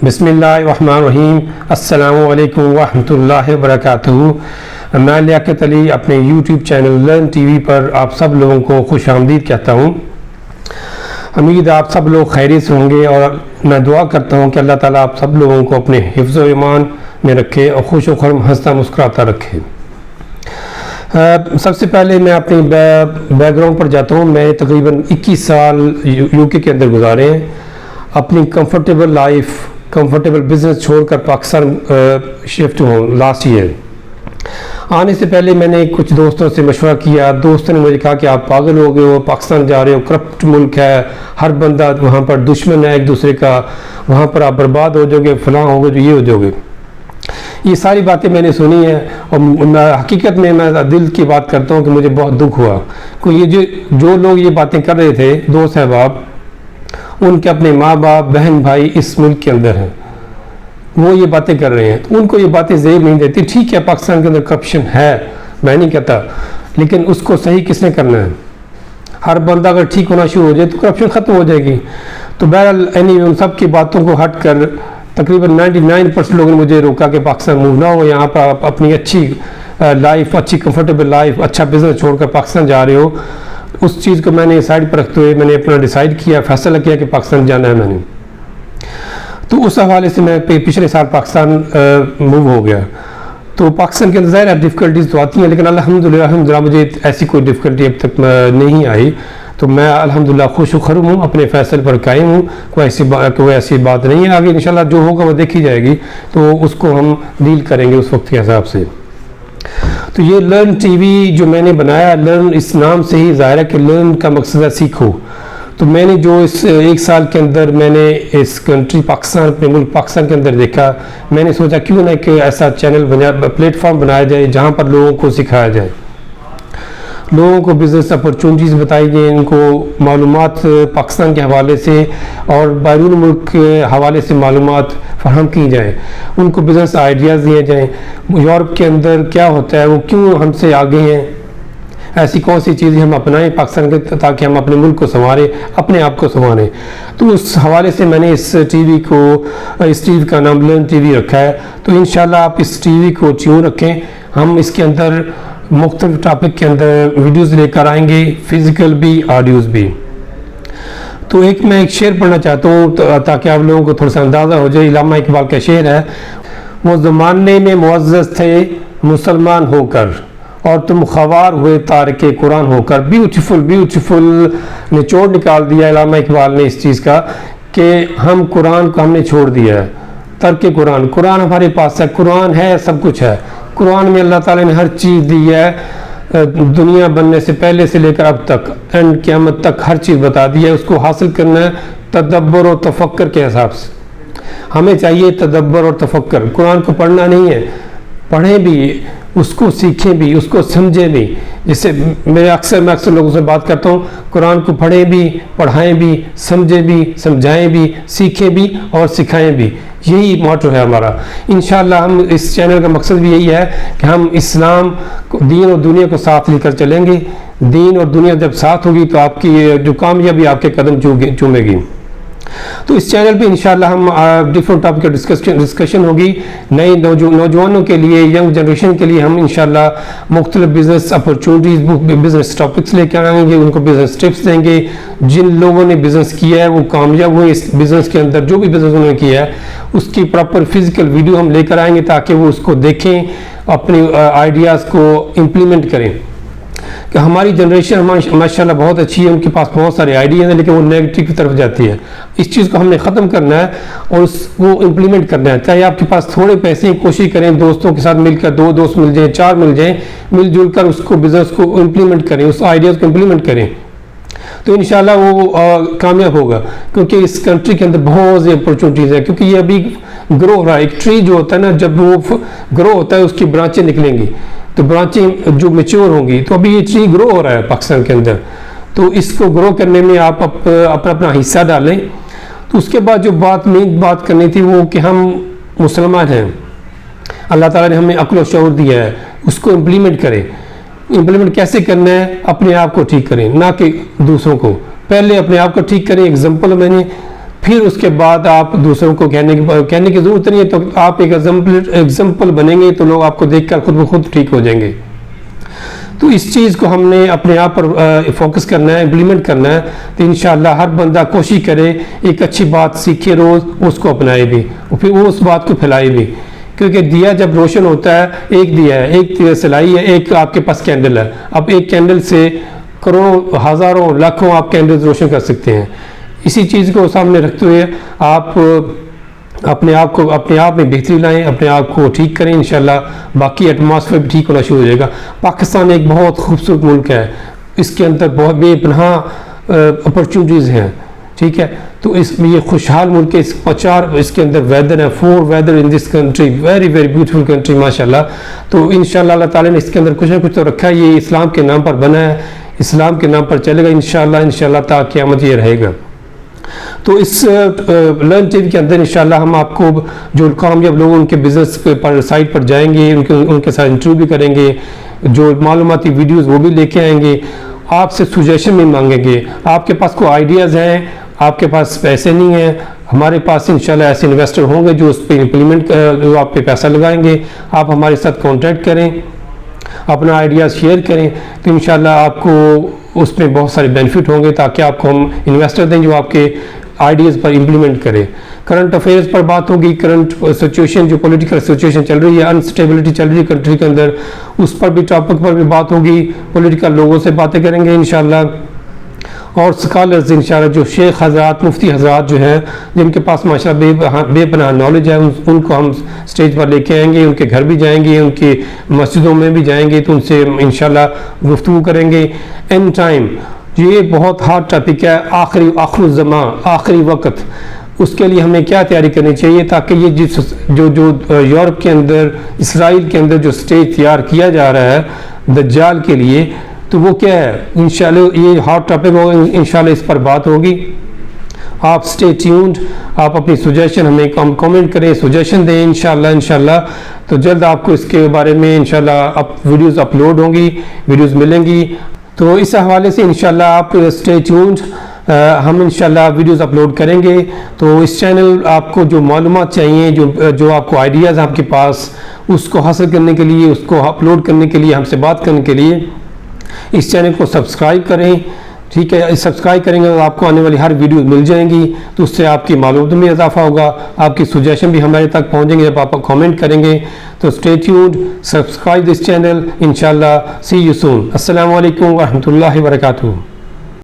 बिस्मिल्लाहिर्रहमानिर्रहीम। अस्सलामु अलैकुम वरहमतुल्लाहि वबरकातुहू। मैं लियाकत अली अपने यूट्यूब चैनल लर्न टीवी पर आप सब लोगों को खुश आमदीद कहता हूँ। उम्मीद आप सब लोग खैरियत से होंगे और मैं दुआ करता हूँ कि अल्लाह ताला आप सब लोगों को अपने हिफ्ज़ व ईमान में रखे और खुश व खुर्म हंसता मुस्कुराता रखे। सबसे पहले मैं अपनी बैकग्राउंड पर जाता हूँ। मैं तकरीबन 21 साल यूके के अंदर गुजारे हैं। अपनी कंफर्टेबल लाइफ, कंफर्टेबल बिजनेस छोड़कर पाकिस्तान शिफ्ट हूँ लास्ट ईयर। आने से पहले मैंने कुछ दोस्तों से मशवरा किया। दोस्तों ने मुझे कहा कि आप पागल हो गए हो, पाकिस्तान जा रहे हो, करप्ट मुल्क है, हर बंदा वहाँ पर दुश्मन है एक दूसरे का, वहाँ पर आप बर्बाद हो जाओगे, फलां होगे, जो ये हो जाओगे। ये सारी बातें मैंने सुनी है और मैं हकीकत में मैं दिल की बात करता हूँ कि मुझे बहुत दुख हुआ कि ये जो लोग ये बातें कर रहे थे, दोस्त अहबाब, उनके अपने माँ बाप बहन भाई इस मुल्क के अंदर हैं, वो ये बातें कर रहे हैं, तो उनको ये बातें ज़ेब नहीं देती। ठीक है, पाकिस्तान के अंदर करप्शन है, मैं नहीं कहता, लेकिन उसको सही किसने करना है? हर बंदा अगर ठीक होना शुरू हो जाए तो करप्शन ख़त्म हो जाएगी। तो बहरहाल एनीवे उन सब की बातों को हट कर तकरीबन 99% लोगों ने मुझे रोका कि पाकिस्तान मूव ना हो, यहाँ पर आप अपनी अच्छी लाइफ, अच्छी कंफर्टेबल लाइफ, अच्छा बिजनेस छोड़कर पाकिस्तान जा रहे हो। उस चीज़ को मैंने साइड पर रखते हुए मैंने अपना डिसाइड किया, फैसला किया कि पाकिस्तान जाना है मैंने। तो उस हवाले से मैं पिछले साल पाकिस्तान मूव हो गया। तो पाकिस्तान के अंदर ज़ाहिर है डिफ़िकल्टीज़ तो आती हैं, लेकिन अल्हम्दुलिल्लाह मुझे ऐसी कोई डिफ़िकल्टी अब तक नहीं आई। तो मैं अल्हम्दुलिल्लाह खुश खरुम हूँ, अपने फ़ैसले पर कायम हूँ। कोई ऐसी बात नहीं है। आगे इंशाल्लाह जो होगा वो देखी जाएगी, तो उसको हम डील करेंगे उस वक्त के हिसाब से। तो ये लर्न टीवी जो मैंने बनाया, लर्न इस नाम से ही ज़ाहिर है कि लर्न का मकसद है सीखो। तो मैंने जो इस एक साल के अंदर मैंने इस कंट्री पाकिस्तान, अपने मुल्क पाकिस्तान के अंदर देखा, मैंने सोचा क्यों ना कि ऐसा चैनल प्लेटफॉर्म बनाया जाए जहाँ पर लोगों को सिखाया जाए, लोगों को बिज़नेस अपॉर्चुनिटीज़ बताई जाए, इनको मालूमात पाकिस्तान के हवाले से और बैरून मुल्क के हवाले से मालूमात फराहम की जाए, उनको बिज़नेस आइडियाज़ दिए जाएँ। यूरोप के अंदर क्या होता है, वो क्यों हमसे आगे हैं, ऐसी कौन सी चीज़ें हम अपनाएं पाकिस्तान के, ताकि हम अपने मुल्क को संवारें, अपने आप को संवारें। तो उस हवाले से मैंने इस टीवी का नाम लर्न टीवी रखा है। तो इंशाल्लाह आप इस टीवी को ट्यून रखें। हम इसके अंदर मुख्तलिफ टॉपिक के अंदर वीडियोज़ लेकर आएंगे, फिज़िकल भी, ऑडियोज़ भी। तो मैं एक शेर पढ़ना चाहता हूँ ताकि आप लोगों को थोड़ा सा अंदाज़ा हो जाए। इलामा इकबाल का शेर है, वो ज़माने में मुअज़्ज़ज़ थे मुसलमान होकर और तुम ख़वार हुए तारिके कुरान होकर। ब्यूटीफुल निचोड़ निकाल दिया इलामा इकबाल ने इस चीज़ का कि हम कुरान को हमने छोड़ दिया है, तर्क कुरान। कुरान हमारे पास है, कुरान है, सब कुछ है। कुरान में अल्लाह ताला ने हर चीज़ दी है, दुनिया बनने से पहले से लेकर अब तक एंड क़यामत तक हर चीज़ बता दी है। उसको हासिल करना है तदब्बर और तफक्कर के हिसाब से। हमें चाहिए तदब्बर और तफक्कर। कुरान को पढ़ना नहीं है, पढ़ें भी, उसको सीखें भी, उसको समझें भी। जैसे मैं अक्सर लोगों से बात करता हूँ, कुरान को पढ़ें भी, पढ़ाएं भी, समझें भी, समझाएं भी, सीखें भी और सिखाएं भी। यही मोटो है हमारा। इंशाअल्लाह हम इस चैनल का मकसद भी यही है कि हम इस्लाम को, दीन और दुनिया को साथ लेकर चलेंगे। दीन और दुनिया जब साथ होगी तो आपकी जो कामयाबी आपके कदम चूमेगी। तो इस चैनल पे इंशाल्लाह हम डिफरेंट टॉपिक का डिस्कशन होगी। नए नौजवानों के लिए, यंग जनरेशन के लिए हम इंशाल्लाह मुख्तलिफ बिज़नेस अपॉर्चुनिटीज़, बिज़नेस टॉपिक्स लेकर आएंगे, उनको बिज़नेस टिप्स देंगे। जिन लोगों ने बिज़नेस किया है वो कामयाब हुए इस बिज़नेस के अंदर, जो भी बिज़नेस उन्होंने किया है उसकी प्रॉपर फिज़िकल वीडियो हम लेकर आएंगे ताकि वो उसको देखें, अपने आइडियाज़ को इम्प्लीमेंट करें। कि हमारी जनरेशन माशाल्लाह बहुत अच्छी है, उनके पास बहुत सारे आइडियाज़ हैं, लेकिन वो नेगेटिव की तरफ जाती है। इस चीज़ को हमने ख़त्म करना है और उसको इम्प्लीमेंट करना है। चाहे आपके पास थोड़े पैसे, कोशिश करें दोस्तों के साथ मिलकर, 2 दोस्त मिल जाएँ, 4 मिल जाएँ, मिलजुल कर उसको बिज़नेस को इम्प्लीमेंट करें, उस आइडियाज़ को इम्प्लीमेंट करें, तो इंशाल्लाह वो कामयाब होगा। क्योंकि इस कंट्री के अंदर बहुत सी अपॉर्चुनिटीज़ है, क्योंकि ये अभी ग्रो हो रहा है। एक ट्री जो होता है ना, जब वो ग्रो होता है उसकी ब्रांचें निकलेंगी, तो ब्रांचें जो मैच्योर होंगी, तो अभी ये ट्री ग्रो हो रहा है पाकिस्तान के अंदर। तो इसको ग्रो करने में आप अपना हिस्सा डालें। तो उसके बाद जो मेन बात करनी थी वो कि हम मुसलमान हैं, अल्लाह ताला ने हमें अक्ल और शऊर दिया है, उसको इम्प्लीमेंट करें। इम्प्लीमेंट कैसे करना है? अपने आप को ठीक करें, ना कि दूसरों को। पहले अपने आप को ठीक करें। एग्जाम्पल मैंने फिर उसके बाद आप दूसरों को कहने की ज़रूरत नहीं है, तो आप एक एग्जाम्पल बनेंगे तो लोग आपको देखकर खुद ब खुद ठीक हो जाएंगे। तो इस चीज़ को हमने अपने आप पर फोकस करना है, इम्प्लीमेंट करना है। तो इंशाअल्लाह हर बंदा कोशिश करे, एक अच्छी बात सीखे रोज़, उसको अपनाए भी और फिर वो उस बात को फैलाए भी, क्योंकि दिया जब रोशन होता है, एक दिया है, एक सिलाई है, एक आपके पास कैंडल है। अब एक कैंडल से करोड़ों, हज़ारों, लाखों आप कैंडल्स रोशन कर सकते हैं। इसी चीज़ को सामने रखते हुए आप अपने आप में बेहतरी लाएं, अपने आप को ठीक करें। इंशाल्लाह बाकी एटमॉस्फेयर भी ठीक होना शुरू हो जाएगा। पाकिस्तान एक बहुत खूबसूरत मुल्क है, इसके अंदर बहुत बेपनाह अपॉर्चुनिटीज़ हैं, ठीक है। तो इसमें ये खुशहाल मुल्क है, इसके अंदर वेदर है, 4 weather in this country, very very beautiful country माशाल्लाह। तो इंशाल्लाह अल्लाह ताला ने इसके अंदर कुछ ना कुछ तो रखा है। ये इस्लाम के नाम पर बना है, इस्लाम के नाम पर चलेगा इंशाल्लाह ता क़यामत ये रहेगा। तो इस लर्न टीवी के अंदर इंशाल्लाह हम आपको जो कामयाब लोग उनके बिजनेस पर साइट पर जाएंगे, उनके साथ इंटरव्यू भी करेंगे, जो मालूमाती वीडियोस वो भी लेके आएंगे, आपसे सुजेशन भी मांगेंगे। आपके पास कोई आइडियाज़ हैं, आपके पास पैसे नहीं हैं, हमारे पास इंशाल्लाह ऐसे इन्वेस्टर होंगे जो उस पर इम्प्लीमेंट, जो आप पे पैसा लगाएंगे। आप हमारे साथ कॉन्टैक्ट करें, अपना आइडियाज़ शेयर करें, तो इंशाल्लाह आपको उसमें बहुत सारे बेनिफिट होंगे, ताकि आपको हम इन्वेस्टर दें जो आपके आइडियाज़ पर इम्प्लीमेंट करें। करंट अफेयर्स पर बात होगी, करंट सिचुएशन, जो पॉलिटिकल सिचुएशन चल रही है, अनस्टेबिलिटी चल रही है कंट्री के अंदर, उस पर भी, टॉपिक पर भी बात होगी। पॉलिटिकल लोगों से बातें करेंगे इंशाल्लाह, और स्कॉलर्स इंशाल्लाह, जो शेख हज़रात, मुफ्ती हज़रात जो हैं, जिनके पास माशाल्लाह बेपनाह नॉलेज है, उनको हम स्टेज पर लेके आएंगे, उनके घर भी जाएंगे, उनकी मस्जिदों में भी जाएंगे, तो उनसे इंशाल्लाह गुफ्तगू करेंगे। एंड टाइम, ये बहुत हार्ड टॉपिक है, आखिरी ज़मां, आखिरी वक्त, उसके लिए हमें क्या तैयारी करनी चाहिए, ताकि ये जो यूरोप के अंदर, इसराइल के अंदर जो स्टेज तैयार किया जा रहा है दज्जाल के लिए, तो वो क्या है, इंशाल्लाह ये हॉट टॉपिक होगा, इंशाल्लाह इस पर बात होगी। आप स्टे ट्यून्ड, आप अपनी सुजेशन हमें कमेंट करें, सुजेशन दें इंशाल्लाह। तो जल्द आपको इसके बारे में इंशाल्लाह वीडियोस अपलोड होंगी, वीडियोस मिलेंगी। तो इस हवाले से इंशाल्लाह आप स्टे ट्यून्ड, हम इंशाल्लाह वीडियोस अपलोड करेंगे। तो इस चैनल, आपको जो मालूमात चाहिए, जो आपको आइडियाज़ आपके पास, उसको हासिल करने के लिए, उसको अपलोड करने के लिए, हमसे बात करने के लिए इस चैनल को सब्सक्राइब करें, ठीक है। सब्सक्राइब करेंगे तो आपको आने वाली हर वीडियो मिल जाएंगी, तो उससे आपकी मालूमात में इजाफा होगा, आपकी सुजेशन भी हमारे तक पहुंचेंगे जब आप कमेंट करेंगे। तो stay tuned, subscribe this channel, इंशाल्लाह सी यू सून। अस्सलाम वालेकुम व रहमतुल्लाहि व बरकातुहू।